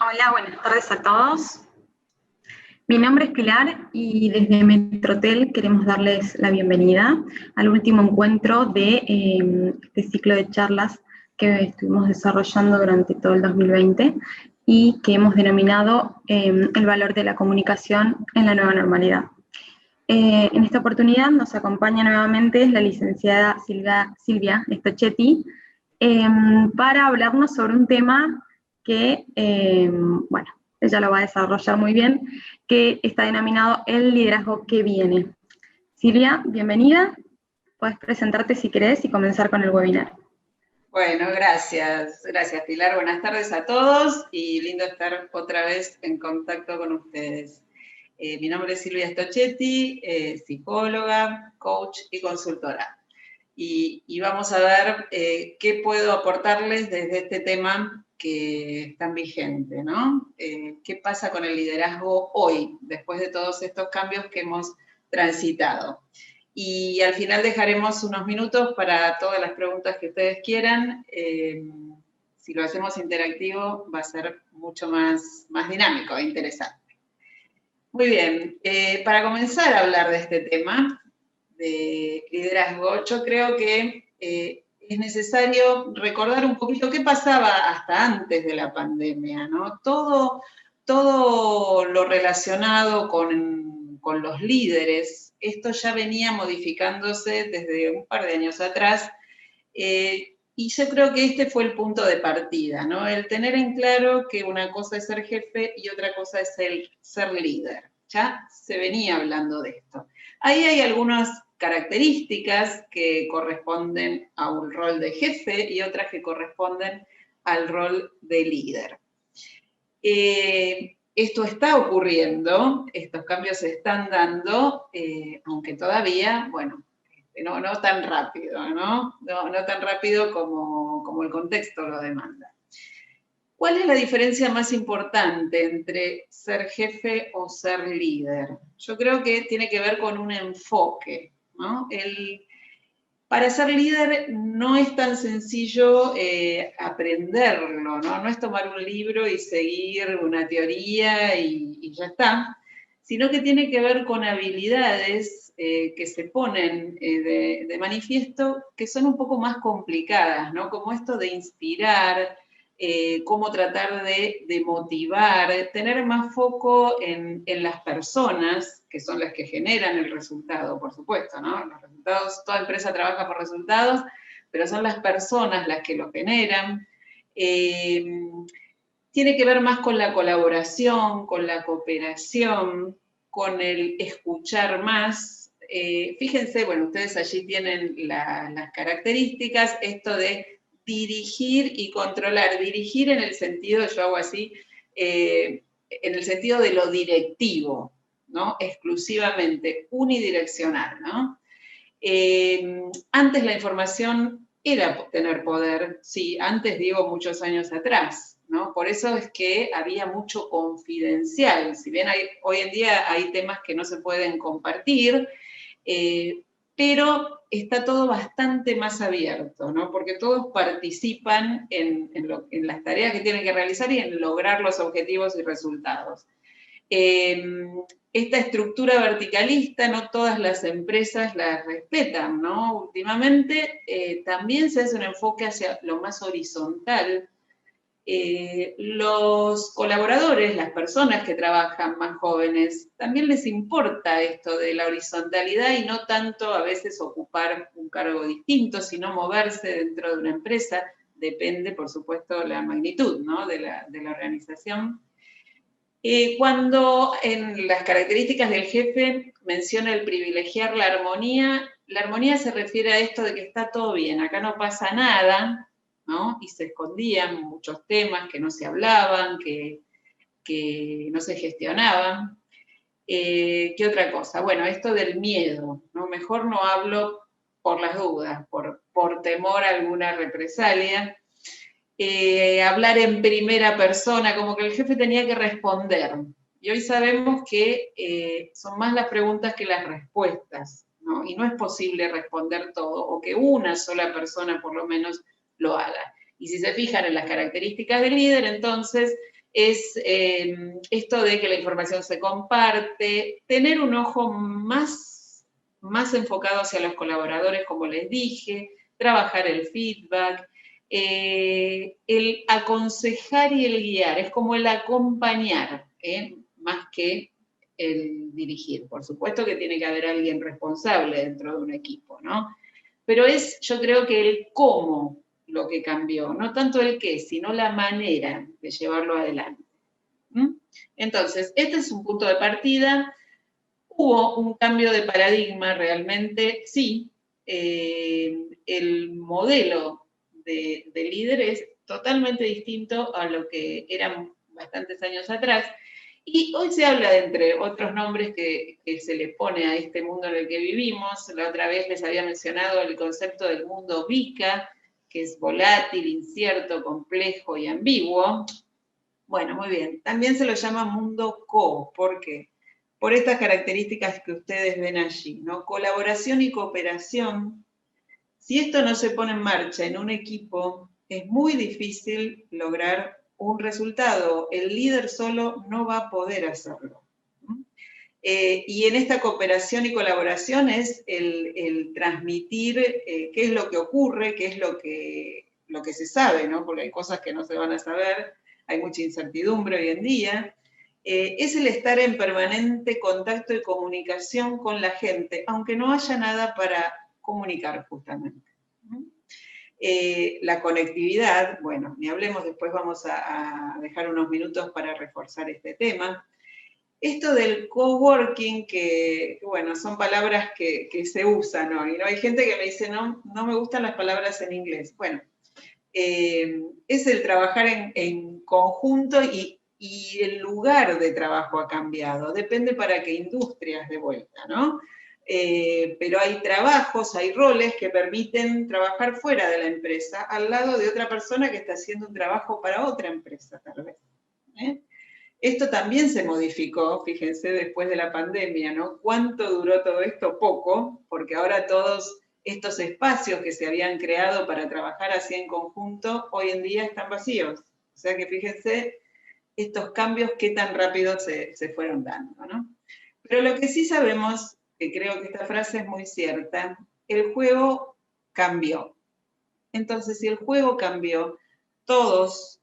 Hola, buenas tardes a todos. Mi nombre es Pilar y desde Metrotel queremos darles la bienvenida al último encuentro de este ciclo de charlas que estuvimos desarrollando durante todo el 2020 y que hemos denominado el valor de la comunicación en la nueva normalidad. En esta oportunidad nos acompaña nuevamente la licenciada Silvia Stocchetti para hablarnos sobre un tema que, bueno, ella lo va a desarrollar muy bien, que está denominado el liderazgo que viene. Silvia, bienvenida. Puedes presentarte si querés y comenzar con el webinar. Bueno, gracias Pilar. Buenas tardes a todos y lindo estar otra vez en contacto con ustedes. Mi nombre es Silvia Stocchetti, psicóloga, coach y consultora. Y vamos a ver qué puedo aportarles desde este tema que es tan vigente, ¿no? ¿Qué pasa con el liderazgo hoy, después de todos estos cambios que hemos transitado? Y al final dejaremos unos minutos para todas las preguntas que ustedes quieran. Si lo hacemos interactivo va a ser mucho más dinámico e interesante. Muy bien, para comenzar a hablar de este tema de liderazgo, yo creo que es necesario recordar un poquito qué pasaba hasta antes de la pandemia, ¿no? Todo lo relacionado con los líderes, esto ya venía modificándose desde un par de años atrás, y yo creo que este fue el punto de partida, ¿no? El tener en claro que una cosa es ser jefe y otra cosa es el ser líder. Ya se venía hablando de esto. Ahí hay algunas características que corresponden a un rol de jefe y otras que corresponden al rol de líder. Esto está ocurriendo, estos cambios se están dando, aunque todavía, bueno, no tan rápido, ¿no? No tan rápido como el contexto lo demanda. ¿Cuál es la diferencia más importante entre ser jefe o ser líder? Yo creo que tiene que ver con un enfoque, ¿no? Para ser líder no es tan sencillo aprenderlo, ¿no? No es tomar un libro y seguir una teoría y ya está, sino que tiene que ver con habilidades que se ponen de manifiesto que son un poco más complicadas, ¿no? Como esto de inspirar, cómo tratar de motivar, tener más foco en las personas, que son las que generan el resultado, por supuesto, ¿no? Los resultados, toda empresa trabaja por resultados, pero son las personas las que los generan. Tiene que ver más con la colaboración, con la cooperación, con el escuchar más. Fíjense, bueno, ustedes allí tienen las características, esto de dirigir y controlar. Dirigir en el sentido, yo hago así, en el sentido de lo directivo, ¿no? Exclusivamente, unidireccional, ¿no? Antes la información era tener poder, sí, antes digo muchos años atrás, ¿no? Por eso es que había mucho confidencial. Si bien hoy en día hay temas que no se pueden compartir, pero está todo bastante más abierto, ¿no? Porque todos participan en las tareas que tienen que realizar y en lograr los objetivos y resultados. Esta estructura verticalista no todas las empresas la respetan, ¿no? Últimamente también se hace un enfoque hacia lo más horizontal. Los colaboradores, las personas que trabajan más jóvenes, también les importa esto de la horizontalidad y no tanto a veces ocupar un cargo distinto, sino moverse dentro de una empresa. Depende, por supuesto, la magnitud, ¿no? de la organización. Cuando en las características del jefe menciona el privilegiar la armonía se refiere a esto de que está todo bien, acá no pasa nada, ¿no? Y se escondían muchos temas que no se hablaban, que no se gestionaban. ¿Qué otra cosa? Bueno, esto del miedo, ¿no? Mejor no hablo por las dudas, por temor a alguna represalia. Hablar en primera persona, como que el jefe tenía que responder. Y hoy sabemos que son más las preguntas que las respuestas, ¿no? Y no es posible responder todo, o que una sola persona por lo menos lo haga. Y si se fijan en las características del líder, entonces es esto de que la información se comparte, tener un ojo más enfocado hacia los colaboradores, como les dije, trabajar el feedback, el aconsejar y el guiar, es como el acompañar, más que el dirigir. Por supuesto que tiene que haber alguien responsable dentro de un equipo, ¿no? Pero es, yo creo que el cómo lo que cambió, no tanto el qué, sino la manera de llevarlo adelante. Entonces, este es un punto de partida. Hubo un cambio de paradigma realmente, sí. El modelo de líder es totalmente distinto a lo que eran bastantes años atrás. Y hoy se habla, de, entre otros nombres que se le pone a este mundo en el que vivimos, la otra vez les había mencionado el concepto del mundo VICA, que es volátil, incierto, complejo y ambiguo. Bueno, muy bien. También se lo llama mundo co. ¿Por qué? Por estas características que ustedes ven allí, ¿no? Colaboración y cooperación. Si esto no se pone en marcha en un equipo, es muy difícil lograr un resultado. El líder solo no va a poder hacerlo. Y en esta cooperación y colaboración es el transmitir qué es lo que ocurre, qué es lo que se sabe, ¿no? Porque hay cosas que no se van a saber, hay mucha incertidumbre hoy en día. Es el estar en permanente contacto y comunicación con la gente, aunque no haya nada para comunicar justamente. La conectividad, bueno, ni hablemos, después vamos a dejar unos minutos para reforzar este tema. Esto del coworking, que bueno, son palabras que se usan hoy, ¿no? Hay gente que me dice, no me gustan las palabras en inglés. Bueno, es el trabajar en conjunto y el lugar de trabajo ha cambiado. Depende para qué industrias de vuelta, ¿no? Pero hay trabajos, hay roles que permiten trabajar fuera de la empresa, al lado de otra persona que está haciendo un trabajo para otra empresa, tal vez. Esto también se modificó, fíjense, después de la pandemia, ¿no? ¿Cuánto duró todo esto? Poco, porque ahora todos estos espacios que se habían creado para trabajar así en conjunto, hoy en día están vacíos. O sea que fíjense estos cambios qué tan rápido se fueron dando, ¿no? Pero lo que sí sabemos, que creo que esta frase es muy cierta, el juego cambió. Entonces, si el juego cambió, todos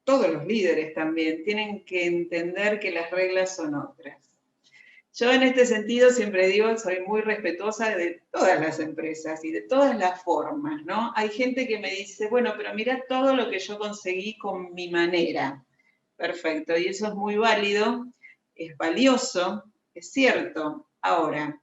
los líderes también tienen que entender que las reglas son otras. Yo en este sentido siempre digo, soy muy respetuosa de todas las empresas y de todas las formas, ¿no? Hay gente que me dice, bueno, pero mira todo lo que yo conseguí con mi manera. Perfecto, y eso es muy válido, es valioso, es cierto. Ahora,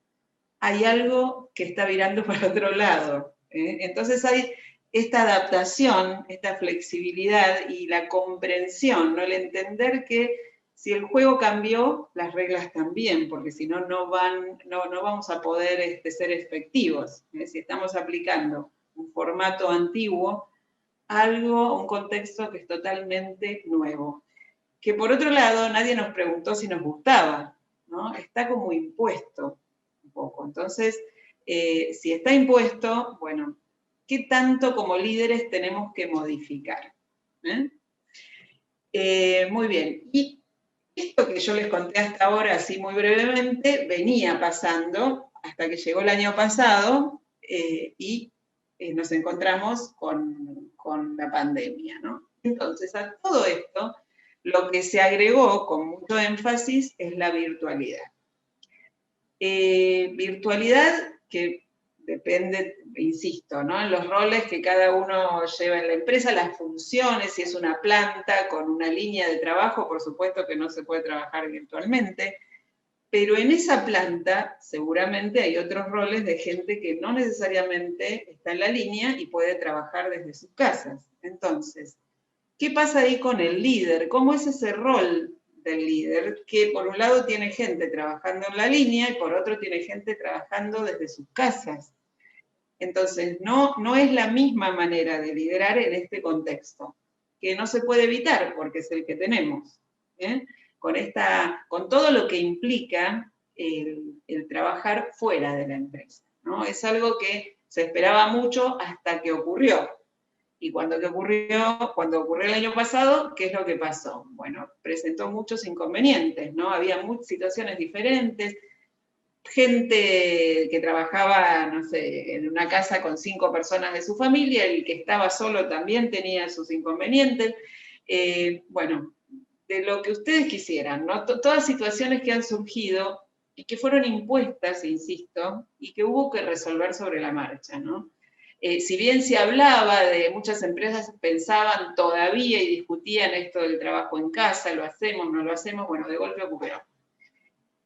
hay algo que está virando para otro lado. Entonces hay esta adaptación, esta flexibilidad y la comprensión, ¿no? El entender que si el juego cambió, las reglas también, porque si no, no vamos a poder ser efectivos. Si estamos aplicando un formato antiguo, un contexto que es totalmente nuevo. Que por otro lado, nadie nos preguntó si nos gustaba, ¿no? Está como impuesto un poco. Entonces, si está impuesto, bueno, ¿qué tanto como líderes tenemos que modificar? Muy bien. Y esto que yo les conté hasta ahora, así muy brevemente, venía pasando hasta que llegó el año pasado y nos encontramos con la pandemia, ¿no? Entonces, a todo esto, lo que se agregó con mucho énfasis es la virtualidad. Virtualidad que depende, insisto, ¿no? En los roles que cada uno lleva en la empresa, las funciones, si es una planta con una línea de trabajo, por supuesto que no se puede trabajar virtualmente, pero en esa planta seguramente hay otros roles de gente que no necesariamente está en la línea y puede trabajar desde sus casas. Entonces, ¿qué pasa ahí con el líder? ¿Cómo es ese rol del líder? Que por un lado tiene gente trabajando en la línea y por otro tiene gente trabajando desde sus casas. Entonces, no es la misma manera de liderar en este contexto, que no se puede evitar porque es el que tenemos. Con todo lo que implica el trabajar fuera de la empresa, ¿no? Es algo que se esperaba mucho hasta que ocurrió. Y cuando ocurrió el año pasado, ¿qué es lo que pasó? Bueno, presentó muchos inconvenientes, ¿no? Había situaciones diferentes, gente que trabajaba, no sé, en una casa con 5 personas de su familia, el que estaba solo también tenía sus inconvenientes. Bueno, de lo que ustedes quisieran, ¿no? Todas situaciones que han surgido y que fueron impuestas, insisto, y que hubo que resolver sobre la marcha, ¿no? Si bien se hablaba de muchas empresas, pensaban todavía y discutían esto del trabajo en casa, lo hacemos, no lo hacemos, bueno, de golpe ocurrió.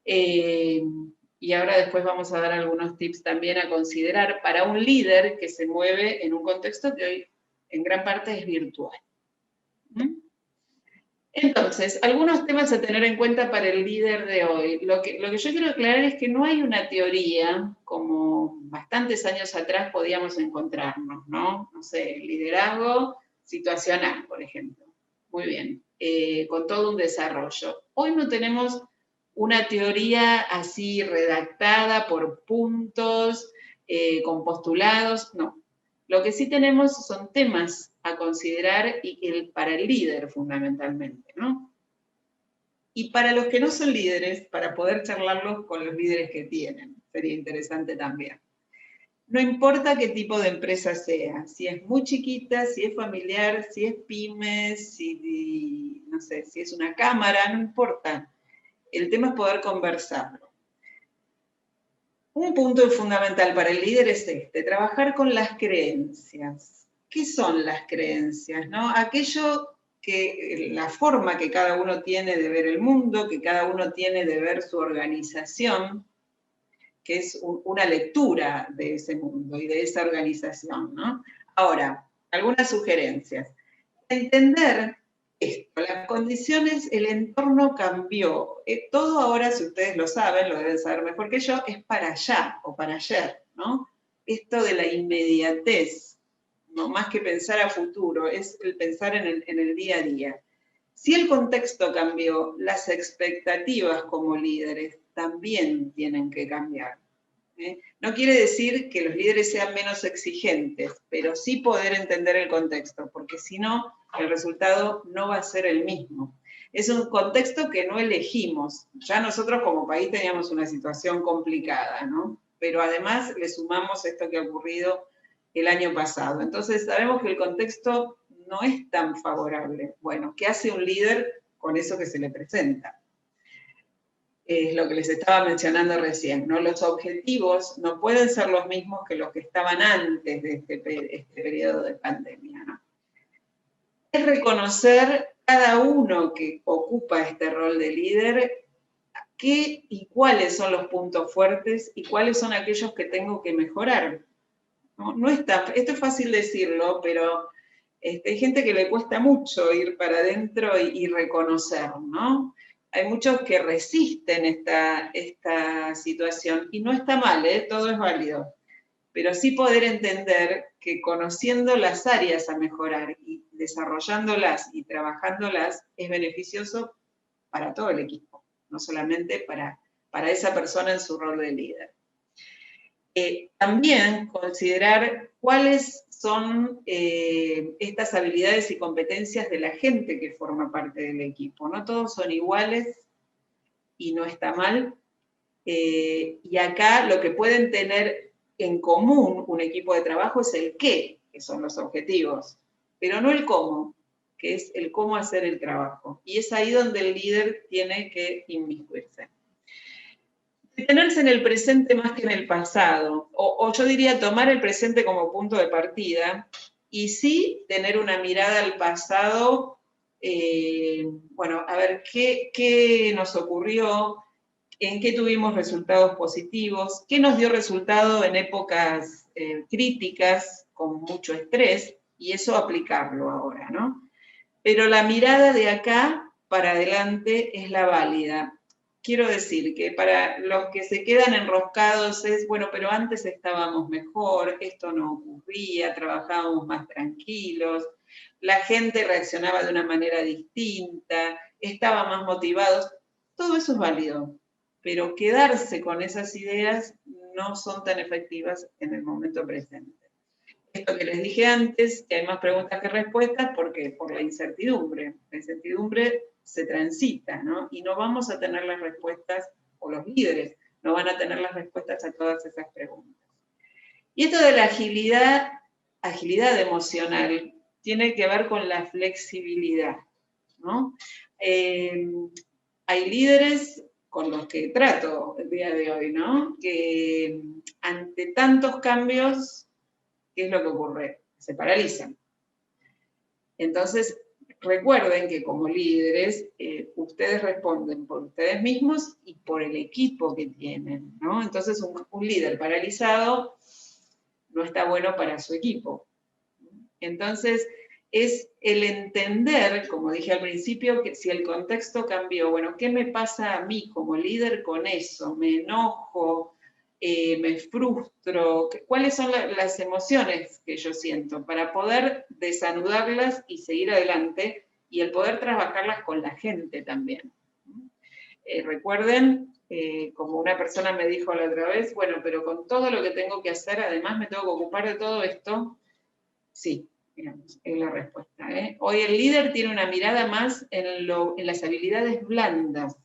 Y ahora después vamos a dar algunos tips también a considerar para un líder que se mueve en un contexto que hoy en gran parte es virtual. Entonces, algunos temas a tener en cuenta para el líder de hoy. Lo que yo quiero aclarar es que no hay una teoría, como bastantes años atrás podíamos encontrarnos, ¿no? No sé, liderazgo situacional, por ejemplo. Muy bien, con todo un desarrollo. Hoy no tenemos una teoría así redactada por puntos, con postulados, no. Lo que sí tenemos son temas a considerar para el líder fundamentalmente, ¿no? Y para los que no son líderes, para poder charlarlos con los líderes que tienen, sería interesante también. No importa qué tipo de empresa sea, si es muy chiquita, si es familiar, si es pyme, no sé, si es una cámara, no importa. El tema es poder conversarlo. Un punto fundamental para el líder es trabajar con las creencias. ¿Qué son las creencias? ¿No? La forma que cada uno tiene de ver el mundo, que cada uno tiene de ver su organización, que es una lectura de ese mundo y de esa organización, ¿no? Ahora, algunas sugerencias. Entender esto, las condiciones, el entorno cambió. Todo ahora, si ustedes lo saben, lo deben saber mejor que yo, es para allá o para ayer, ¿no? Esto de la inmediatez, no más que pensar a futuro, es el pensar en el día a día. Si el contexto cambió, las expectativas como líderes también tienen que cambiar. No quiere decir que los líderes sean menos exigentes, pero sí poder entender el contexto, porque si no, el resultado no va a ser el mismo. Es un contexto que no elegimos. Ya nosotros como país teníamos una situación complicada, ¿no? Pero además le sumamos esto que ha ocurrido el año pasado. Entonces sabemos que el contexto no es tan favorable. Bueno, ¿qué hace un líder con eso que se le presenta? Es lo que les estaba mencionando recién, ¿no? Los objetivos no pueden ser los mismos que los que estaban antes de este periodo de pandemia, ¿no? Es reconocer cada uno que ocupa este rol de líder qué y cuáles son los puntos fuertes y cuáles son aquellos que tengo que mejorar. Esto es fácil decirlo, pero hay gente que le cuesta mucho ir para adentro y reconocer, ¿no? Hay muchos que resisten esta situación y no está mal, todo es válido, pero sí poder entender que conociendo las áreas a mejorar y desarrollándolas y trabajándolas es beneficioso para todo el equipo, no solamente para esa persona en su rol de líder. También considerar cuáles son estas habilidades y competencias de la gente que forma parte del equipo. No todos son iguales y no está mal. Y acá lo que pueden tener en común un equipo de trabajo es el qué, que son los objetivos, pero no el cómo, que es el cómo hacer el trabajo. Y es ahí donde el líder tiene que inmiscuirse. Detenerse en el presente más que en el pasado, o yo diría tomar el presente como punto de partida y sí tener una mirada al pasado, bueno, a ver qué nos ocurrió, en qué tuvimos resultados positivos, qué nos dio resultado en épocas críticas, con mucho estrés, y eso aplicarlo ahora, ¿no? Pero la mirada de acá para adelante es la válida. Quiero decir que para los que se quedan enroscados es, bueno, pero antes estábamos mejor, esto no ocurría, trabajábamos más tranquilos, la gente reaccionaba de una manera distinta, estaba más motivados, todo eso es válido, pero quedarse con esas ideas no son tan efectivas en el momento presente. Esto que les dije antes, que hay más preguntas que respuestas, ¿por qué? Por la incertidumbre. La incertidumbre se transita, ¿no? Y no vamos a tener las respuestas, o los líderes no van a tener las respuestas a todas esas preguntas. Y esto de la agilidad emocional, tiene que ver con la flexibilidad, ¿no? Hay líderes con los que trato el día de hoy, ¿no? Que ante tantos cambios, ¿qué es lo que ocurre? Se paralizan. Entonces, recuerden que como líderes, ustedes responden por ustedes mismos y por el equipo que tienen, ¿no? Entonces, un líder paralizado no está bueno para su equipo. Entonces, es el entender, como dije al principio, que si el contexto cambió, bueno, ¿qué me pasa a mí como líder con eso? ¿Me enojo? ¿Me frustro? ¿Cuáles son las emociones que yo siento? Para poder desanudarlas y seguir adelante, y el poder trabajarlas con la gente también. Recuerden, como una persona me dijo la otra vez, bueno, pero con todo lo que tengo que hacer, además me tengo que ocupar de todo esto. Sí, digamos, es la respuesta. Hoy el líder tiene una mirada más en las habilidades blandas.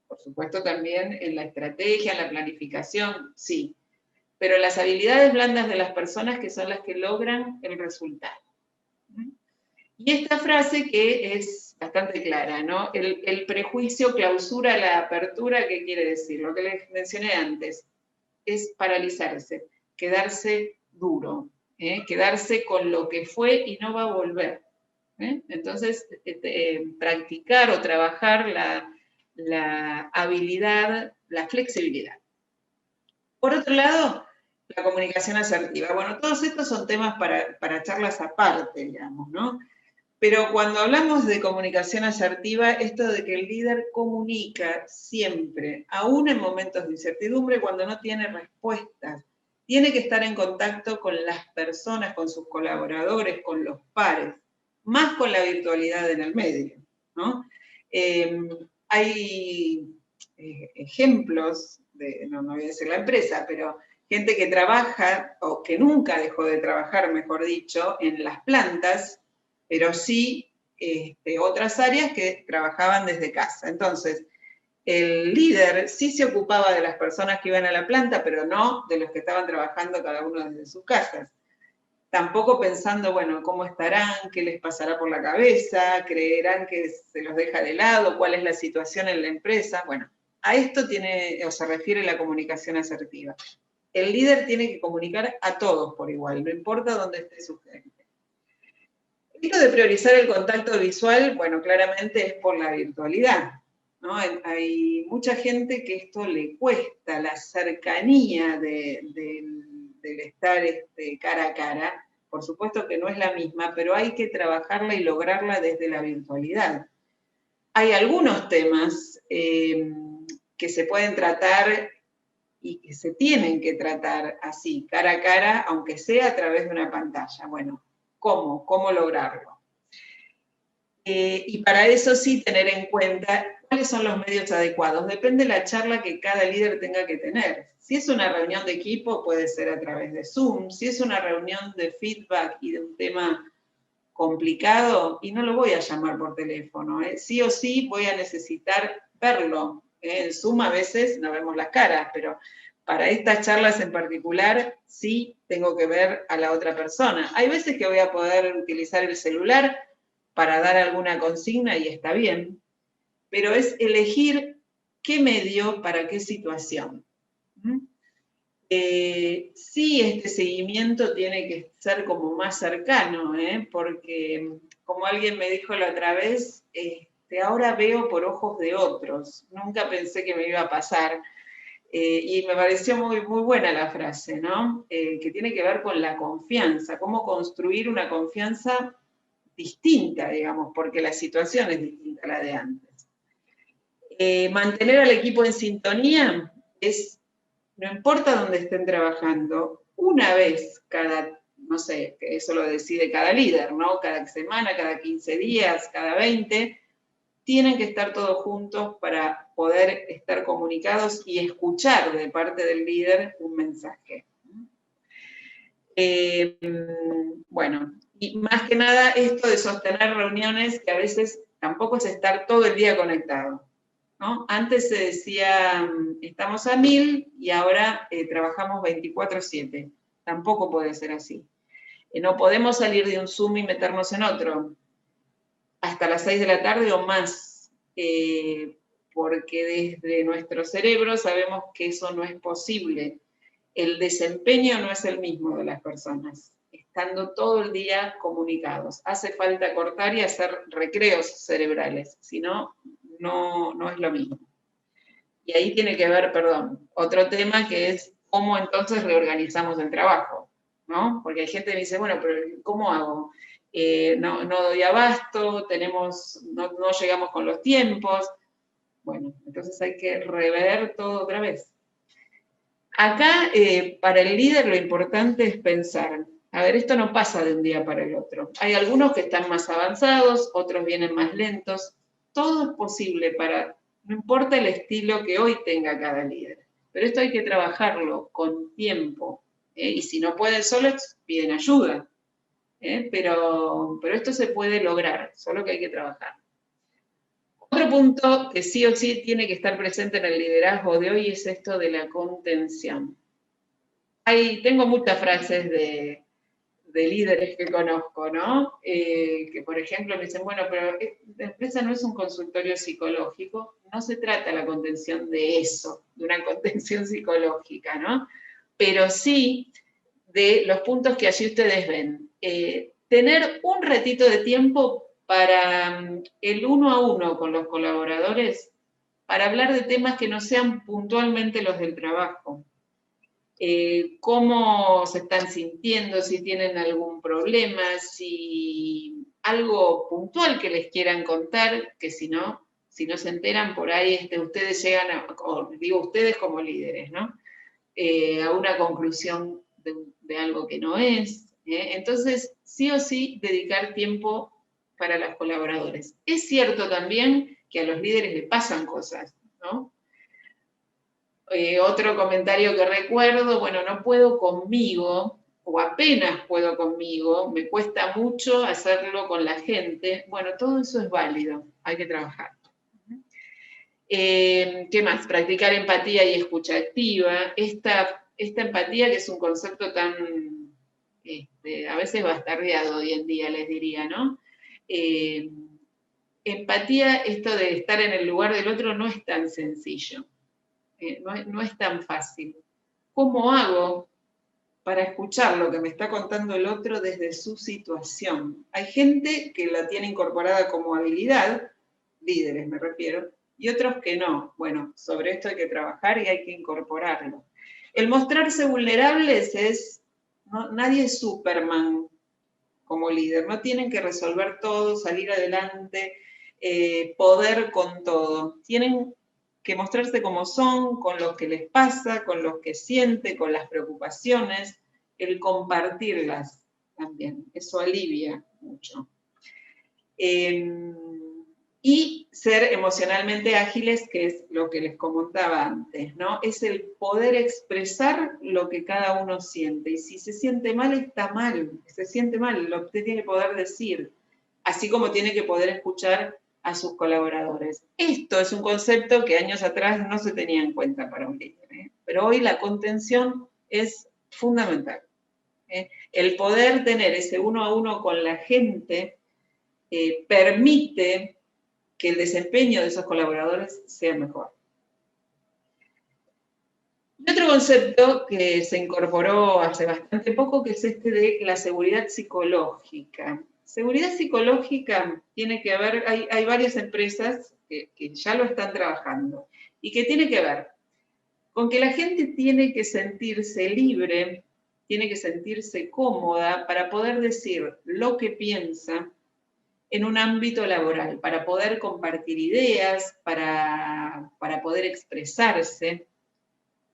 Por supuesto también en la estrategia, en la planificación, sí. Pero las habilidades blandas de las personas, que son las que logran el resultado. Y esta frase que es bastante clara, ¿no? El prejuicio clausura la apertura, ¿qué quiere decir? Lo que les mencioné antes, es paralizarse, quedarse duro, quedarse con lo que fue y no va a volver. Entonces, practicar o trabajar la habilidad, la flexibilidad. Por otro lado, la comunicación asertiva. Bueno, todos estos son temas para charlas aparte, digamos, ¿no? Pero cuando hablamos de comunicación asertiva, esto de que el líder comunica siempre, aún en momentos de incertidumbre, cuando no tiene respuestas, tiene que estar en contacto con las personas, con sus colaboradores, con los pares, más con la virtualidad en el medio, ¿no? Hay ejemplos, no voy a decir la empresa, pero gente que trabaja, o que nunca dejó de trabajar, mejor dicho, en las plantas, pero sí otras áreas que trabajaban desde casa. Entonces, el líder sí se ocupaba de las personas que iban a la planta, pero no de los que estaban trabajando cada uno desde sus casas. Tampoco pensando, bueno, cómo estarán, qué les pasará por la cabeza, creerán que se los deja de lado, cuál es la situación en la empresa. Bueno, a esto se refiere la comunicación asertiva. El líder tiene que comunicar a todos por igual, no importa dónde esté su gente. Esto de priorizar el contacto visual, bueno, claramente es por la virtualidad, ¿no? Hay mucha gente que esto le cuesta, la cercanía del estar cara a cara. Por supuesto que no es la misma, pero hay que trabajarla y lograrla desde la virtualidad. Hay algunos temas que se pueden tratar y que se tienen que tratar así, cara a cara, aunque sea a través de una pantalla. Bueno, ¿cómo? ¿Cómo lograrlo? Y para eso sí tener en cuenta cuáles son los medios adecuados. Depende de la charla que cada líder tenga que tener. Si es una reunión de equipo, puede ser a través de Zoom. Si es una reunión de feedback y de un tema complicado, y no lo voy a llamar por teléfono, sí o sí voy a necesitar verlo. En Zoom a veces no vemos las caras, pero para estas charlas en particular sí tengo que ver a la otra persona. Hay veces que voy a poder utilizar el celular para dar alguna consigna y está bien, pero es elegir qué medio para qué situación. Sí, este seguimiento tiene que ser como más cercano, porque como alguien me dijo la otra vez, ahora veo por ojos de otros, nunca pensé que me iba a pasar, y me pareció muy, muy buena la frase, ¿no? Que tiene que ver con la confianza, cómo construir una confianza distinta, digamos, porque la situación es distinta a la de antes. Mantener al equipo en sintonía es, no importa dónde estén trabajando, una vez cada, no sé, eso lo decide cada líder, ¿no? Cada semana, cada 15 días, cada 20, tienen que estar todos juntos para poder estar comunicados y escuchar de parte del líder un mensaje. Bueno, y más que nada esto de sostener reuniones que a veces tampoco es estar todo el día conectado, ¿no? Antes se decía, estamos a 1000 y ahora trabajamos 24/7. Tampoco puede ser así. No podemos salir de un Zoom y meternos en otro hasta las 6 de la tarde o más, porque desde nuestro cerebro sabemos que eso no es posible. El desempeño no es el mismo de las personas, estando todo el día comunicados. Hace falta cortar y hacer recreos cerebrales, si no, no es lo mismo. Y ahí tiene que ver, perdón, otro tema que es cómo entonces reorganizamos el trabajo, ¿no? Porque hay gente que me dice, bueno, pero ¿cómo hago? No doy abasto, no llegamos con los tiempos. Bueno, entonces hay que rever todo otra vez. Acá, para el líder, lo importante es pensar, a ver, esto no pasa de un día para el otro. Hay algunos que están más avanzados, otros vienen más lentos. Todo es posible no importa el estilo que hoy tenga cada líder, pero esto hay que trabajarlo con tiempo. Y si no pueden solos, piden ayuda. Pero esto se puede lograr, solo que hay que trabajar. Otro punto que sí o sí tiene que estar presente en el liderazgo de hoy es esto de la contención. Tengo muchas frases de líderes que conozco, ¿no? Que, por ejemplo, me dicen, bueno, pero la empresa no es un consultorio psicológico, no se trata la contención de eso, de una contención psicológica, ¿no? Pero sí de los puntos que allí ustedes ven. Tener un ratito de tiempo para el 1 a 1 con los colaboradores, para hablar de temas que no sean puntualmente los del trabajo. Cómo se están sintiendo, si tienen algún problema, si algo puntual que les quieran contar, que si no se enteran por ahí, ustedes llegan digo ustedes como líderes, ¿no? A una conclusión de algo que no es. Entonces, sí o sí, dedicar tiempo para los colaboradores. Es cierto también que a los líderes les pasan cosas, ¿no? Otro comentario que recuerdo, bueno, no puedo conmigo, o apenas puedo conmigo, me cuesta mucho hacerlo con la gente. Bueno, todo eso es válido, hay que trabajar. ¿Qué más? Practicar empatía y escucha activa. Esta empatía, que es un concepto tan, a veces bastardeado hoy en día, les diría, ¿no? Empatía, esto de estar en el lugar del otro, no es tan sencillo. No es tan fácil. ¿Cómo hago para escuchar lo que me está contando el otro desde su situación? Hay gente que la tiene incorporada como habilidad, líderes me refiero, y otros que no. Bueno, sobre esto hay que trabajar y hay que incorporarlo. El mostrarse vulnerables nadie es Superman como líder, no tienen que resolver todo, salir adelante, poder con todo. Tienen que mostrarse como son, con lo que les pasa, con lo que sienten, con las preocupaciones, el compartirlas también, eso alivia mucho. Y ser emocionalmente ágiles, que es lo que les comentaba antes, ¿no? Es el poder expresar lo que cada uno siente. Y si se siente mal, está mal. Se siente mal, lo que usted tiene que poder decir. Así como tiene que poder escuchar a sus colaboradores. Esto es un concepto que años atrás no se tenía en cuenta para un líder, pero hoy la contención es fundamental. El poder tener ese 1 a 1 con la gente permite que el desempeño de esos colaboradores sea mejor. Y otro concepto que se incorporó hace bastante poco, que es este de la seguridad psicológica. Seguridad psicológica tiene que ver, hay varias empresas que ya lo están trabajando, y que tiene que ver con que la gente tiene que sentirse libre, tiene que sentirse cómoda para poder decir lo que piensa en un ámbito laboral, para poder compartir ideas, para poder expresarse,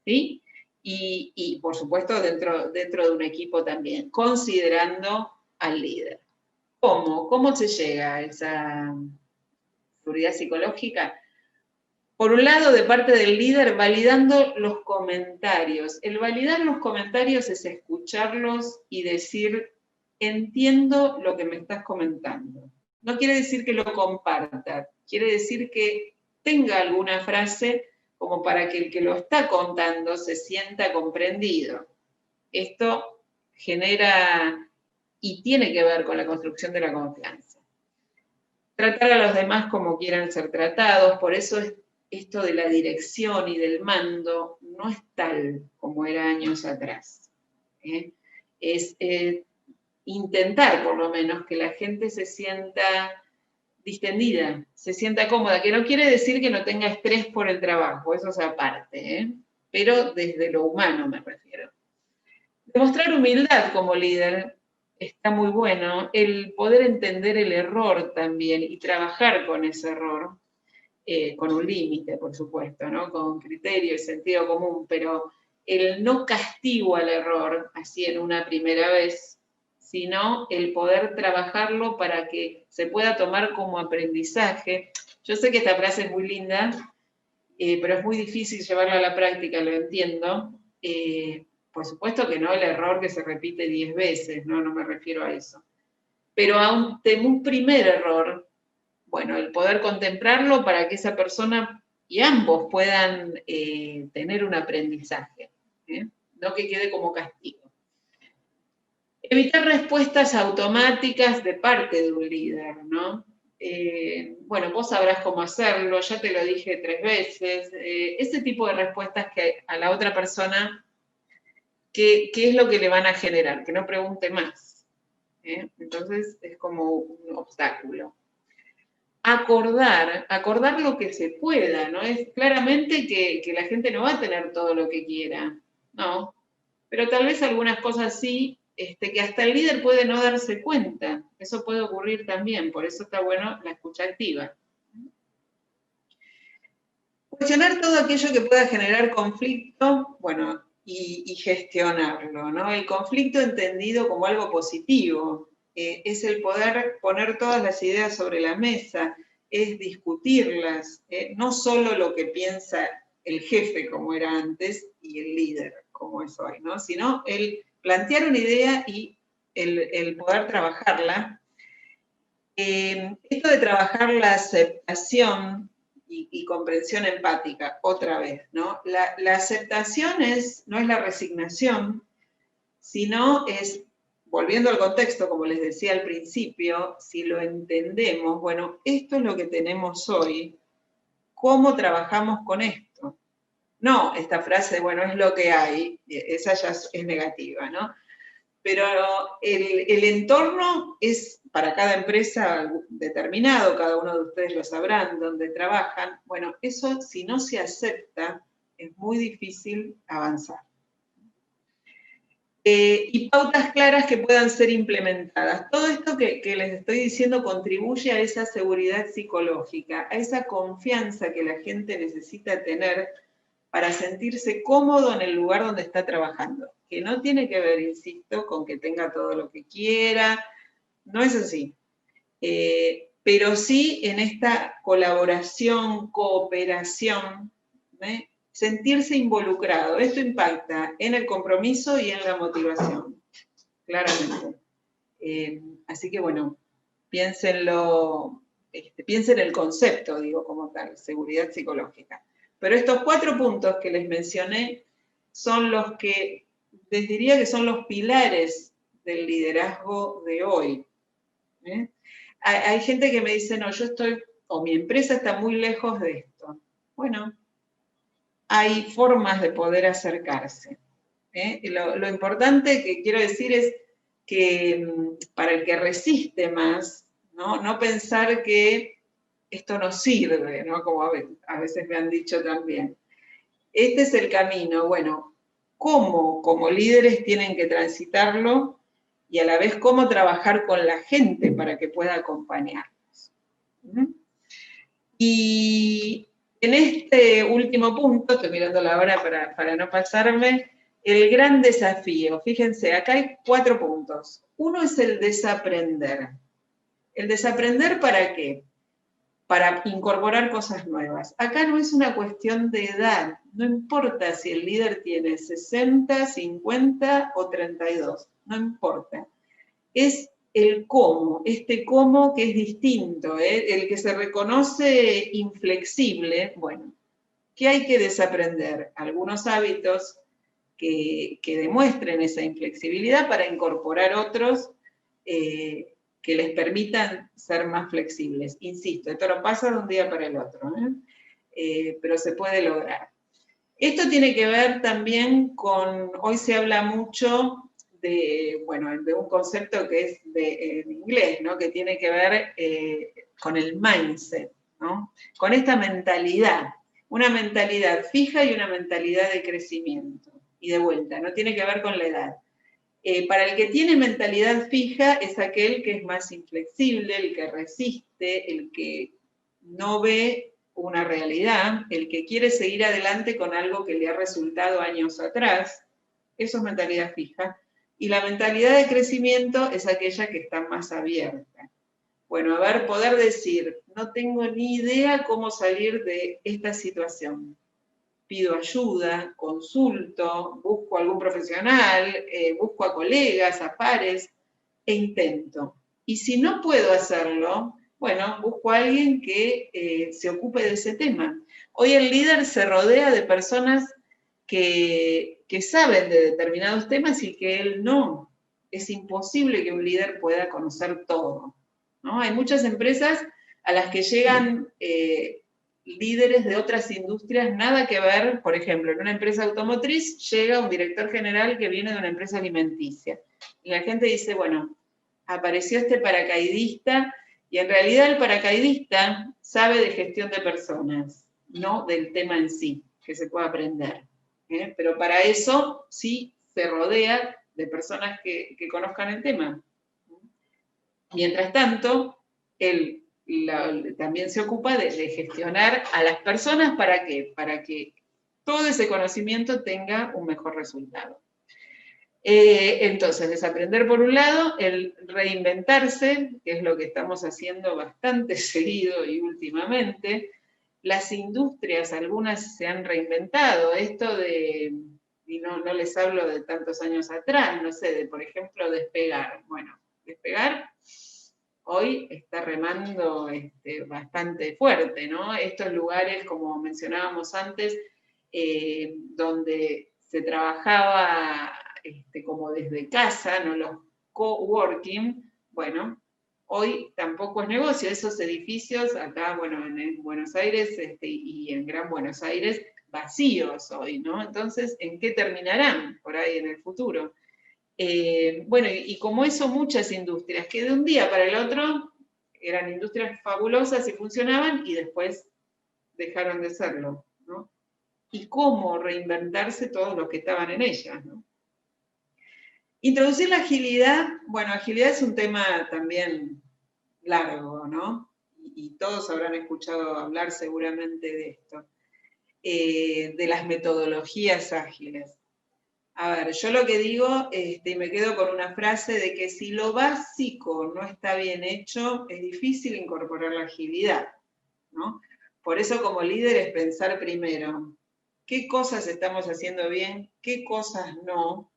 ¿sí? Y por supuesto dentro de un equipo también, considerando al líder. ¿Cómo se llega a esa seguridad psicológica? por un lado, de parte del líder, validando los comentarios. El validar los comentarios es escucharlos y decir, entiendo lo que me estás comentando. No quiere decir que lo comparta, quiere decir que tenga alguna frase como para que el que lo está contando se sienta comprendido. Esto genera y tiene que ver con la construcción de la confianza. Tratar a los demás como quieran ser tratados, por eso esto de la dirección y del mando no es tal como era años atrás. Es intentar, por lo menos, que la gente se sienta distendida, se sienta cómoda, que no quiere decir que no tenga estrés por el trabajo, eso es aparte, pero desde lo humano me refiero. Demostrar humildad como líder está muy bueno, el poder entender el error también y trabajar con ese error, con un límite, por supuesto, ¿no? Con criterio y sentido común, pero el no castigo al error, así en una primera vez, sino el poder trabajarlo para que se pueda tomar como aprendizaje. Yo sé que esta frase es muy linda, pero es muy difícil llevarla a la práctica, lo entiendo. Por supuesto que no el error que se repite 10 veces, no me refiero a eso. Pero ante un primer error, bueno, el poder contemplarlo para que esa persona y ambos puedan tener un aprendizaje, no que quede como castigo. Evitar respuestas automáticas de parte de un líder, ¿no? Bueno, vos sabrás cómo hacerlo, ya te lo dije 3 veces, ese tipo de respuestas que a la otra persona, ¿qué es lo que le van a generar? Que no pregunte más. Entonces es como un obstáculo. Acordar lo que se pueda, ¿no? Es claramente que la gente no va a tener todo lo que quiera, ¿no? Pero tal vez algunas cosas sí, que hasta el líder puede no darse cuenta. Eso puede ocurrir también, por eso está bueno la escucha activa. Cuestionar todo aquello que pueda generar conflicto, bueno, y gestionarlo, ¿no? El conflicto entendido como algo positivo, es el poder poner todas las ideas sobre la mesa, es discutirlas, no solo lo que piensa el jefe como era antes y el líder como es hoy, ¿no? Sino el plantear una idea y el poder trabajarla. Esto de trabajar la aceptación y comprensión empática, otra vez, ¿no? La aceptación no es la resignación, sino es, volviendo al contexto, como les decía al principio, si lo entendemos, bueno, esto es lo que tenemos hoy, ¿cómo trabajamos con esto? No, esta frase, bueno, es lo que hay, esa ya es negativa, ¿no? Pero el entorno es para cada empresa determinado, cada uno de ustedes lo sabrán, donde trabajan. Bueno, eso si no se acepta, es muy difícil avanzar. Y pautas claras que puedan ser implementadas. Todo esto que les estoy diciendo contribuye a esa seguridad psicológica, a esa confianza que la gente necesita tener para sentirse cómodo en el lugar donde está trabajando, que no tiene que ver, insisto, con que tenga todo lo que quiera, no es así. Pero sí en esta colaboración, cooperación, sentirse involucrado. Esto impacta en el compromiso y en la motivación, claramente. Así que bueno, piénsenlo, piensen el concepto, digo, como tal, seguridad psicológica. Pero estos 4 puntos que les mencioné son los que les diría que son los pilares del liderazgo de hoy. Hay gente que me dice, no, yo estoy, o mi empresa está muy lejos de esto. Bueno, hay formas de poder acercarse. Lo importante que quiero decir es que para el que resiste más, no pensar que esto no sirve, ¿no? Como a veces me han dicho también. Este es el camino, bueno, ¿cómo como líderes tienen que transitarlo? Y a la vez cómo trabajar con la gente para que pueda acompañarnos. Y en este último punto, estoy mirando la hora para no pasarme, el gran desafío. Fíjense, acá hay 4 puntos. Uno es el desaprender. ¿El desaprender para qué? para incorporar cosas nuevas. Acá no es una cuestión de edad, no importa si el líder tiene 60, 50 o 32, no importa. Es el cómo, este cómo que es distinto, el que se reconoce inflexible, bueno, ¿qué hay que desaprender? Algunos hábitos que demuestren esa inflexibilidad para incorporar otros que les permitan ser más flexibles. Insisto, esto no pasa de un día para el otro, pero se puede lograr. Esto tiene que ver también con, hoy se habla mucho de, bueno, de un concepto que es en inglés, ¿no? Que tiene que ver con el mindset, ¿no? Con esta mentalidad, una mentalidad fija y una mentalidad de crecimiento. Y de vuelta, no tiene que ver con la edad. Para el que tiene mentalidad fija es aquel que es más inflexible, el que resiste, el que no ve una realidad, el que quiere seguir adelante con algo que le ha resultado años atrás. Eso es mentalidad fija. Y la mentalidad de crecimiento es aquella que está más abierta. Bueno, a ver, poder decir, no tengo ni idea cómo salir de esta situación. Pido ayuda, consulto, busco a algún profesional, busco a colegas, a pares, e intento. Y si no puedo hacerlo, bueno, busco a alguien que se ocupe de ese tema. Hoy el líder se rodea de personas que saben de determinados temas y que él no. Es imposible que un líder pueda conocer todo, ¿no? Hay muchas empresas a las que llegan líderes de otras industrias, nada que ver, por ejemplo, en una empresa automotriz llega un director general que viene de una empresa alimenticia. Y la gente dice, bueno, apareció este paracaidista, y en realidad el paracaidista sabe de gestión de personas, no del tema en sí, que se puede aprender. Pero para eso sí se rodea de personas que conozcan el tema. Mientras tanto, él también se ocupa de gestionar a las personas. ¿Para qué? Para que todo ese conocimiento tenga un mejor resultado. Entonces, desaprender por un lado, el reinventarse, que es lo que estamos haciendo bastante seguido y últimamente. Las industrias, algunas se han reinventado, esto de, y no les hablo de tantos años atrás, no sé, de por ejemplo Despegar. Bueno, Despegar hoy está remando bastante fuerte, ¿no? Estos lugares, como mencionábamos antes, donde se trabajaba como desde casa, ¿no? Los coworking, bueno, hoy tampoco es negocio. Esos edificios acá, bueno, en Buenos Aires y en Gran Buenos Aires, vacíos hoy, ¿no? Entonces, ¿en qué terminarán por ahí en el futuro? Bueno, y como eso, muchas industrias que de un día para el otro eran industrias fabulosas y funcionaban y después dejaron de serlo, ¿no? Y cómo reinventarse todos los que estaban en ellas, ¿no? Introducir la agilidad, bueno, agilidad es un tema también largo, ¿no? Y todos habrán escuchado hablar seguramente de esto, de las metodologías ágiles. A ver, yo lo que digo, y me quedo con una frase de que si lo básico no está bien hecho, es difícil incorporar la agilidad, ¿no? Por eso como líder es pensar primero, ¿qué cosas estamos haciendo bien? ¿Qué cosas no?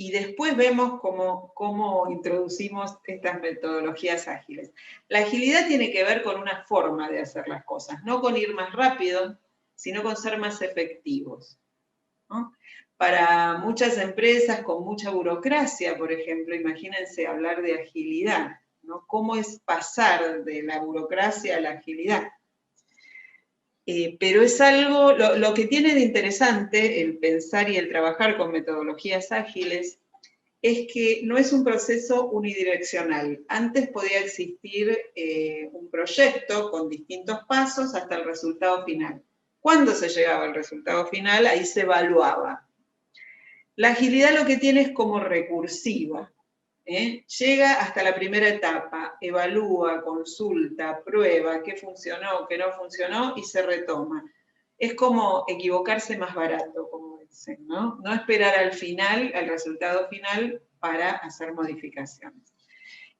Y después vemos cómo introducimos estas metodologías ágiles. La agilidad tiene que ver con una forma de hacer las cosas, no con ir más rápido, sino con ser más efectivos, ¿no? Para muchas empresas con mucha burocracia, por ejemplo, imagínense hablar de agilidad, ¿no? ¿Cómo es pasar de la burocracia a la agilidad? Pero es algo, lo que tiene de interesante el pensar y el trabajar con metodologías ágiles es que no es un proceso unidireccional. Antes podía existir un proyecto con distintos pasos hasta el resultado final. Cuando se llegaba al resultado final, ahí se evaluaba. La agilidad lo que tiene es como recursiva. Llega hasta la primera etapa, evalúa, consulta, prueba qué funcionó, qué no funcionó y se retoma. Es como equivocarse más barato, como dicen, ¿no? No esperar al final, al resultado final, para hacer modificaciones.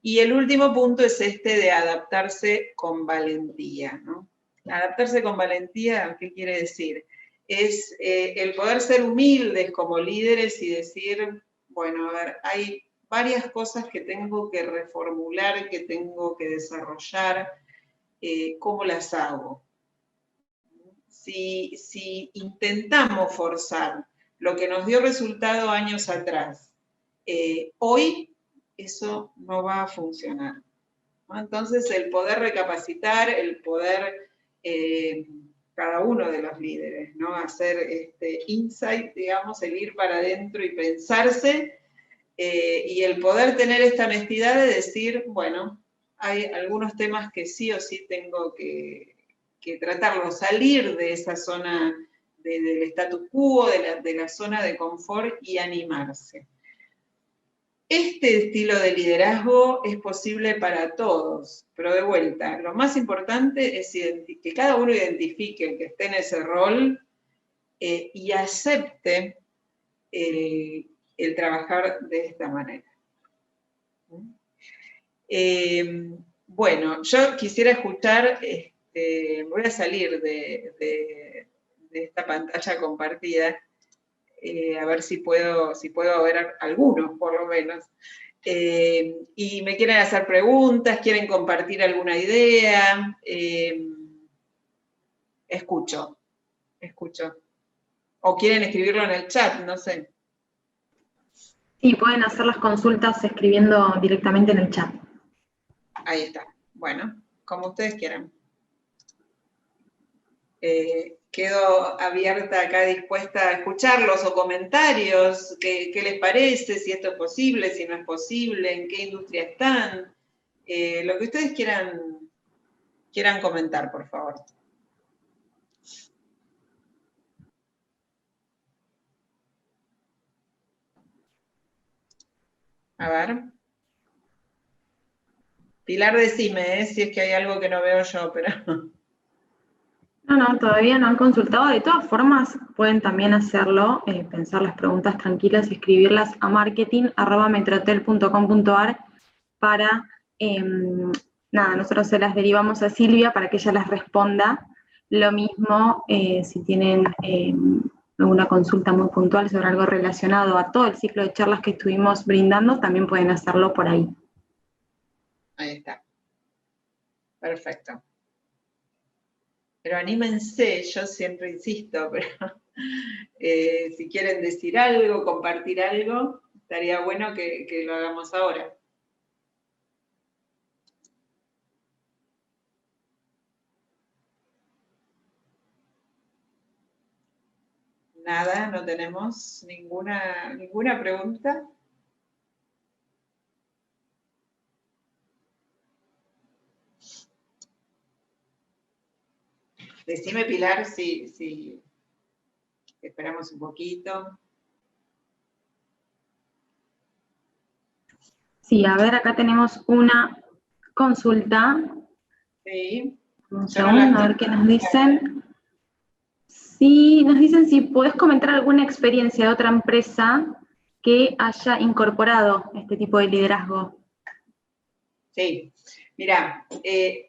Y el último punto es este de adaptarse con valentía, ¿no? Adaptarse con valentía, ¿qué quiere decir? Es el poder ser humildes como líderes y decir, bueno, a ver, hay varias cosas que tengo que reformular, que tengo que desarrollar, ¿cómo las hago? Si intentamos forzar lo que nos dio resultado años atrás, hoy eso no va a funcionar, ¿no? Entonces, el poder recapacitar, el poder, cada uno de los líderes, ¿no? Hacer este insight, digamos, el ir para adentro y pensarse, y el poder tener esta honestidad de decir, bueno, hay algunos temas que sí o sí tengo que tratarlo, salir de esa zona del status quo, de la zona de confort y animarse. Este estilo de liderazgo es posible para todos, pero de vuelta, lo más importante es que cada uno identifique que esté en ese rol, y acepte el trabajar de esta manera. Bueno, yo quisiera escuchar, voy a salir de esta pantalla compartida, a ver si puedo ver algunos, por lo menos. Y me quieren hacer preguntas, quieren compartir alguna idea. Escucho. O quieren escribirlo en el chat, no sé. Sí, pueden hacer las consultas escribiendo directamente en el chat. Ahí está. Bueno, como ustedes quieran. Quedo abierta acá, dispuesta a escucharlos o comentarios. ¿Qué les parece? Si esto es posible, si no es posible, en qué industria están. Lo que ustedes quieran comentar, por favor. A ver. Pilar, decime, si es que hay algo que no veo yo, pero... No, todavía no han consultado. De todas formas, pueden también hacerlo, pensar las preguntas tranquilas y escribirlas a marketing@metrotel.com.ar para, nosotros se las derivamos a Silvia para que ella las responda. Lo mismo si tienen alguna consulta muy puntual sobre algo relacionado a todo el ciclo de charlas que estuvimos brindando, también pueden hacerlo por ahí. Ahí está. Perfecto. Pero anímense, yo siempre insisto, pero si quieren decir algo, compartir algo, estaría bueno que lo hagamos ahora. Nada, no tenemos ninguna pregunta. Decime, Pilar, si esperamos un poquito. Sí, a ver, acá tenemos una consulta. Sí. Un segundo, a ver qué nos dicen. Sí, nos dicen si podés comentar alguna experiencia de otra empresa que haya incorporado este tipo de liderazgo. Sí, mira,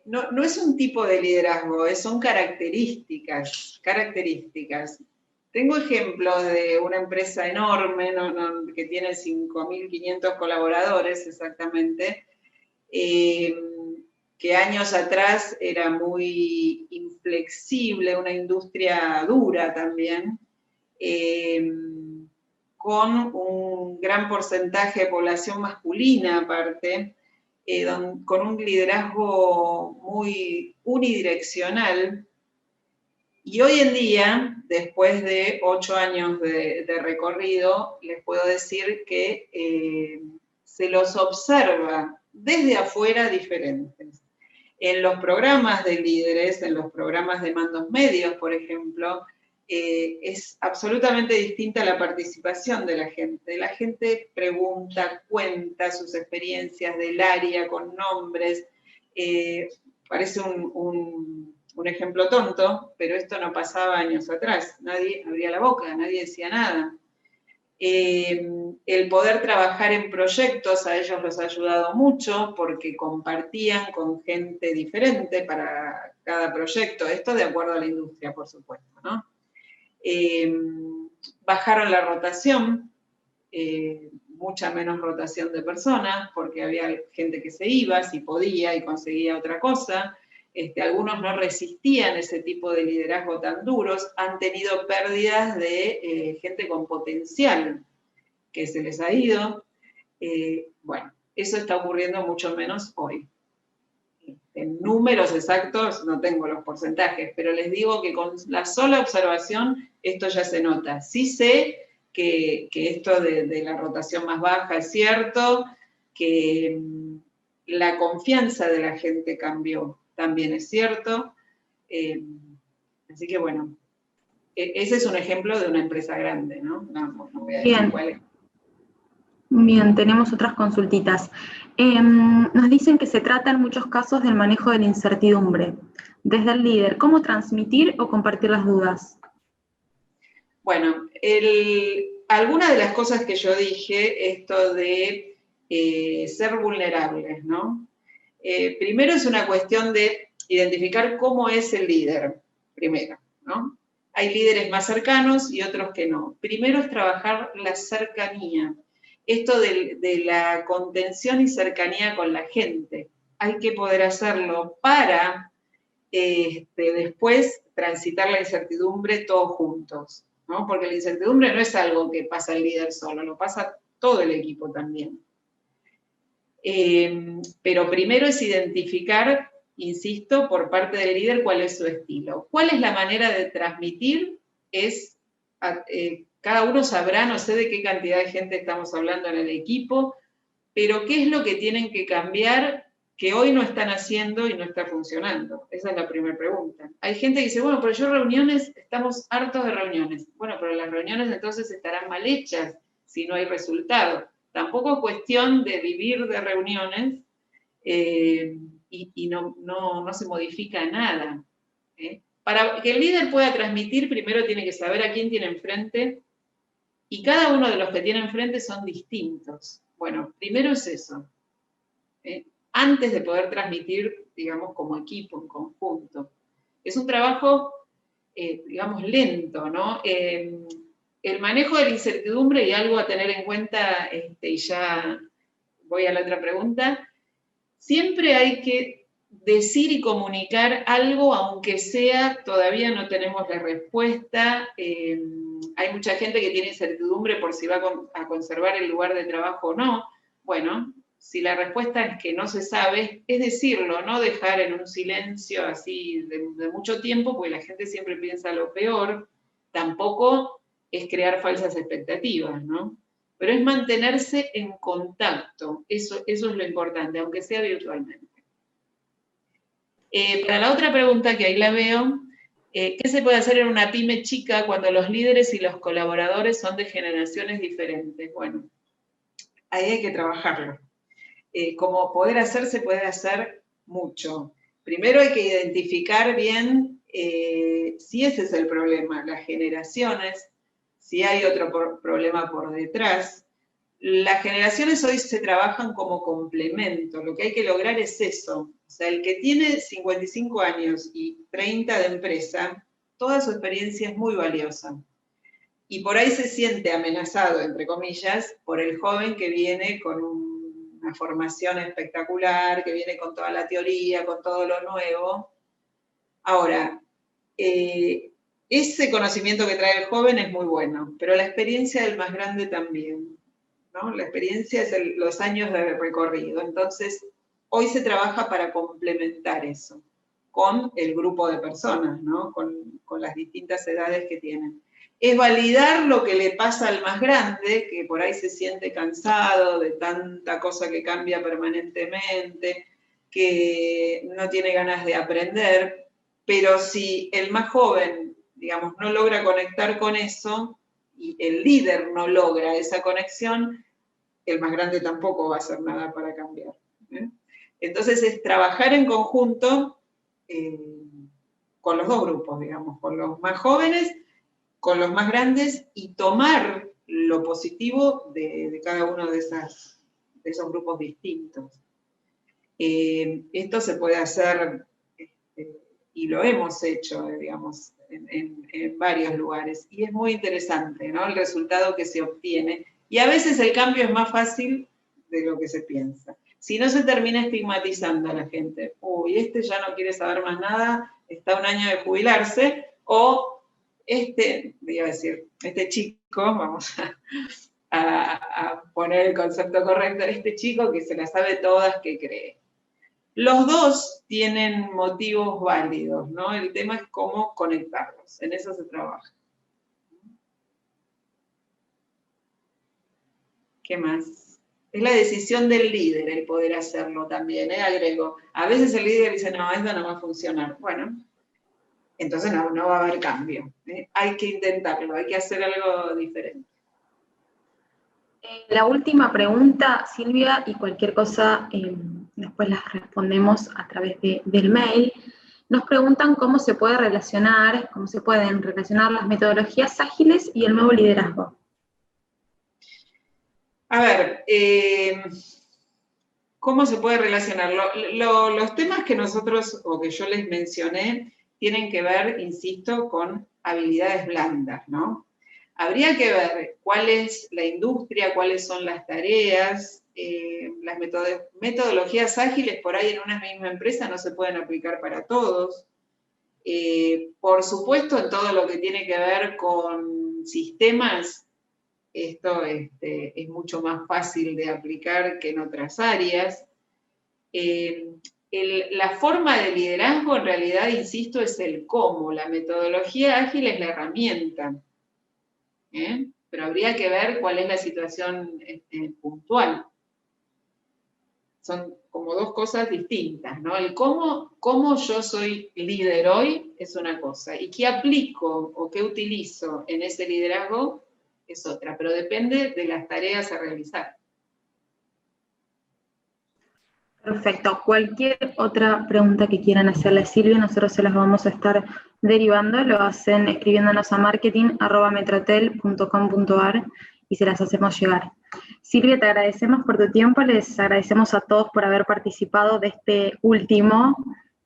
no es un tipo de liderazgo, son características. Tengo ejemplos de una empresa enorme, que tiene 5.500 colaboradores exactamente, que años atrás era muy inflexible, una industria dura también, con un gran porcentaje de población masculina aparte, con un liderazgo muy unidireccional. Y hoy en día, después de 8 años de recorrido, les puedo decir que se los observa desde afuera diferentes. En los programas de líderes, en los programas de mandos medios, por ejemplo, es absolutamente distinta la participación de la gente. La gente pregunta, cuenta sus experiencias del área con nombres. Parece un ejemplo tonto, pero esto no pasaba años atrás. Nadie abría la boca, nadie decía nada. El poder trabajar en proyectos a ellos los ha ayudado mucho porque compartían con gente diferente para cada proyecto, esto de acuerdo a la industria, por supuesto, ¿no? Bajaron la rotación, mucha menos rotación de personas, porque había gente que se iba, si podía, y conseguía otra cosa. Algunos no resistían ese tipo de liderazgo tan duros, han tenido pérdidas de gente con potencial que se les ha ido. Bueno, eso está ocurriendo mucho menos hoy. En números exactos no tengo los porcentajes, pero les digo que con la sola observación esto ya se nota. Sí sé que esto de la rotación más baja es cierto, que la confianza de la gente cambió, también es cierto. Así que bueno, ese es un ejemplo de una empresa grande, ¿no? No voy a decir cuál es. Bien, tenemos otras consultitas. Nos dicen que se trata en muchos casos del manejo de la incertidumbre. Desde el líder, ¿cómo transmitir o compartir las dudas? Bueno, alguna de las cosas que yo dije, esto de ser vulnerables, ¿no? Primero es una cuestión de identificar cómo es el líder, primero, ¿no? Hay líderes más cercanos y otros que no. Primero es trabajar la cercanía, esto de la contención y cercanía con la gente. Hay que poder hacerlo para después transitar la incertidumbre todos juntos, ¿no? Porque la incertidumbre no es algo que pasa el líder solo, lo pasa todo el equipo también. Pero primero es identificar, insisto, por parte del líder cuál es su estilo. ¿Cuál es la manera de transmitir? Cada uno sabrá, no sé de qué cantidad de gente estamos hablando en el equipo, pero qué es lo que tienen que cambiar que hoy no están haciendo y no está funcionando. Esa es la primera pregunta. Hay gente que dice, bueno, pero yo reuniones, estamos hartos de reuniones. Bueno, pero las reuniones entonces estarán mal hechas si no hay resultado. Tampoco es cuestión de vivir de reuniones y no se modifica nada. Para que el líder pueda transmitir, primero tiene que saber a quién tiene enfrente, y cada uno de los que tiene enfrente son distintos. Bueno, primero es eso. Antes de poder transmitir, digamos, como equipo, en conjunto. Es un trabajo, digamos, lento, ¿no? El manejo de la incertidumbre, y algo a tener en cuenta, y ya voy a la otra pregunta, siempre hay que decir y comunicar algo, aunque sea, todavía no tenemos la respuesta. Hay mucha gente que tiene incertidumbre por si va a conservar el lugar de trabajo o no. Bueno, si la respuesta es que no se sabe, es decirlo, no dejar en un silencio así de mucho tiempo, porque la gente siempre piensa lo peor. Tampoco es crear falsas expectativas, ¿no? Pero es mantenerse en contacto, eso es lo importante, aunque sea virtualmente. Para la otra pregunta, que ahí la veo, ¿qué se puede hacer en una pyme chica cuando los líderes y los colaboradores son de generaciones diferentes? Bueno, ahí hay que trabajarlo. Como poder hacer, se puede hacer mucho. Primero hay que identificar bien si ese es el problema, las generaciones, si hay otro problema por detrás. Las generaciones hoy se trabajan como complemento, lo que hay que lograr es eso. O sea, el que tiene 55 años y 30 de empresa, toda su experiencia es muy valiosa. Y por ahí se siente amenazado, entre comillas, por el joven que viene con una formación espectacular, que viene con toda la teoría, con todo lo nuevo. Ahora, ese conocimiento que trae el joven es muy bueno, pero la experiencia del más grande también, ¿no? La experiencia es los años de recorrido. Entonces, hoy se trabaja para complementar eso con el grupo de personas, ¿no? Con las distintas edades que tienen. Es validar lo que le pasa al más grande, que por ahí se siente cansado de tanta cosa que cambia permanentemente, que no tiene ganas de aprender, pero si el más joven, digamos, no logra conectar con eso, y el líder no logra esa conexión, el más grande tampoco va a hacer nada para cambiar. Entonces es trabajar en conjunto con los dos grupos, digamos, con los más jóvenes, con los más grandes, y tomar lo positivo de cada uno de esos grupos distintos. Esto se puede hacer, y lo hemos hecho, digamos, en varios lugares, y es muy interesante, ¿no? El resultado que se obtiene, y a veces el cambio es más fácil de lo que se piensa. Si no se termina estigmatizando a la gente, uy, este ya no quiere saber más nada, está un año de jubilarse, o voy a decir, este chico, vamos a poner el concepto correcto, este chico que se la sabe todas, que cree. Los dos tienen motivos válidos, ¿no? El tema es cómo conectarlos, en eso se trabaja. ¿Qué más? Es la decisión del líder el poder hacerlo también, agrego. A veces el líder dice, no, esto no va a funcionar. Bueno, entonces no va a haber cambio. Hay que intentarlo, hay que hacer algo diferente. La última pregunta, Silvia, y cualquier cosa después las respondemos a través del mail. Nos preguntan cómo se pueden relacionar las metodologías ágiles y el nuevo liderazgo. A ver, ¿cómo se puede relacionar? Los temas que nosotros, o que yo les mencioné, tienen que ver, insisto, con habilidades blandas, ¿no? Habría que ver cuál es la industria, cuáles son las tareas, las metodologías ágiles por ahí en una misma empresa no se pueden aplicar para todos. Por supuesto, en todo lo que tiene que ver con sistemas, esto es mucho más fácil de aplicar que en otras áreas. La forma de liderazgo, en realidad, insisto, es el cómo. La metodología ágil es la herramienta. Pero habría que ver cuál es la situación puntual. Son como dos cosas distintas, ¿no? El cómo yo soy líder hoy es una cosa, y qué aplico o qué utilizo en ese liderazgo es otra, pero depende de las tareas a realizar. Perfecto. Cualquier otra pregunta que quieran hacerle a Silvia, nosotros se las vamos a estar derivando. Lo hacen escribiéndonos a marketing@metrotel.com.ar y se las hacemos llegar. Silvia, te agradecemos por tu tiempo, les agradecemos a todos por haber participado de este último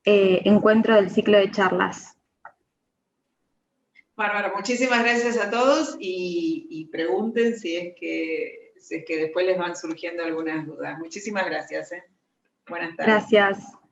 encuentro del ciclo de charlas. Bárbara, muchísimas gracias a todos y pregunten si es que después les van surgiendo algunas dudas. Muchísimas gracias. Buenas tardes. Gracias.